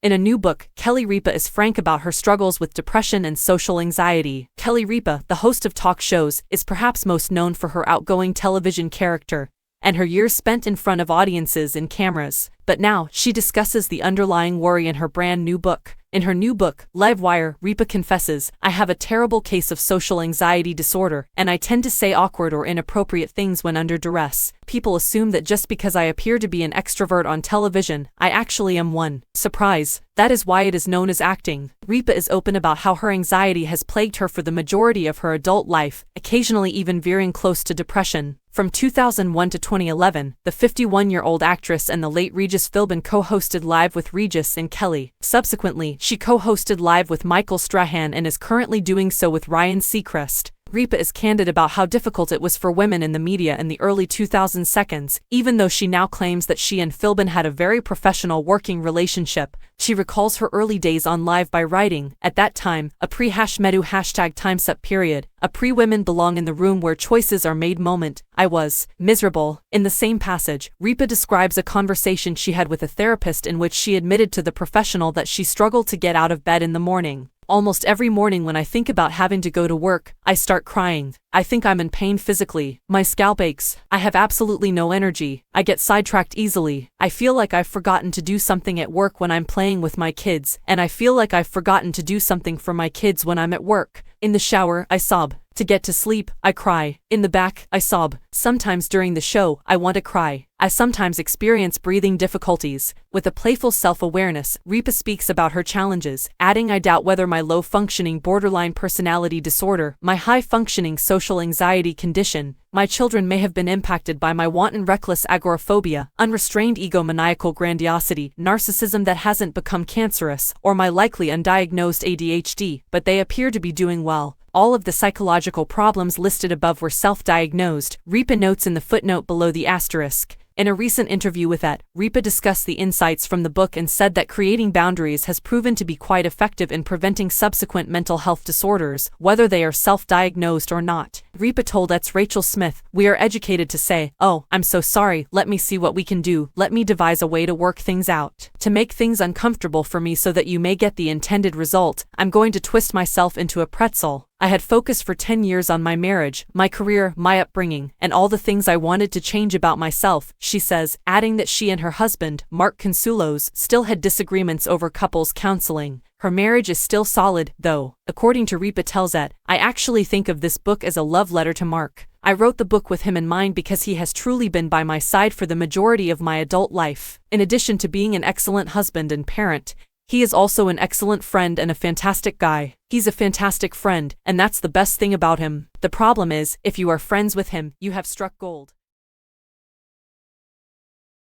In a new book, Kelly Ripa is frank about her struggles with depression and social anxiety. Kelly Ripa, the host of talk shows, is perhaps most known for her outgoing television character and her years spent in front of audiences and cameras. But now, she discusses the underlying worry in her brand new book. In her new book, Livewire, Ripa confesses, "I have a terrible case of social anxiety disorder, and I tend to say awkward or inappropriate things when under duress. People assume that just because I appear to be an extrovert on television, I actually am one. Surprise! That is why it is known as acting." Ripa is open about how her anxiety has plagued her for the majority of her adult life, occasionally even veering close to depression. From 2001 to 2011, the 51-year-old actress and the late Regis Philbin co-hosted Live with Regis and Kelly. Subsequently, she co-hosted Live with Michael Strahan and is currently doing so with Ryan Seacrest. Ripa is candid about how difficult it was for women in the media in the early 2000s, even though she now claims that she and Philbin had a very professional working relationship. She recalls her early days on Live by writing, "At that time, a pre-#medu #timesup period, a pre-women belong in the room where choices are made moment, I was miserable." In the same passage, Ripa describes a conversation she had with a therapist in which she admitted to the professional that she struggled to get out of bed in the morning. "Almost every morning when I think about having to go to work, I start crying. I think I'm in pain physically. My scalp aches. I have absolutely no energy. I get sidetracked easily. I feel like I've forgotten to do something at work when I'm playing with my kids, and I feel like I've forgotten to do something for my kids when I'm at work. In the shower, I sob. To get to sleep, I cry. In the back, I sob. Sometimes during the show, I want to cry. I sometimes experience breathing difficulties." With a playful self-awareness, Ripa speaks about her challenges, adding, "I doubt whether my low-functioning borderline personality disorder, my high-functioning social anxiety condition, my children may have been impacted by my wanton reckless agoraphobia, unrestrained egomaniacal grandiosity, narcissism that hasn't become cancerous, or my likely undiagnosed ADHD, but they appear to be doing well." All of the psychological problems listed above were self-diagnosed, Ripa notes in the footnote below the asterisk. In a recent interview with Ripa discussed the insights from the book and said that creating boundaries has proven to be quite effective in preventing subsequent mental health disorders, whether they are self-diagnosed or not. Ripa told Rachel Smith, "We are educated to say, 'Oh, I'm so sorry, let me see what we can do, let me devise a way to work things out. To make things uncomfortable for me so that you may get the intended result, I'm going to twist myself into a pretzel.' I had focused for 10 years on my marriage, my career, my upbringing, and all the things I wanted to change about myself," she says, adding that she and her husband, Mark Consuelos, still had disagreements over couples counseling. Her marriage is still solid, though. According to Ripa tells "I actually think of this book as a love letter to Mark. I wrote the book with him in mind because he has truly been by my side for the majority of my adult life. In addition to being an excellent husband and parent, he is also an excellent friend and a fantastic guy. He's a fantastic friend, and that's the best thing about him. The problem is, if you are friends with him, you have struck gold."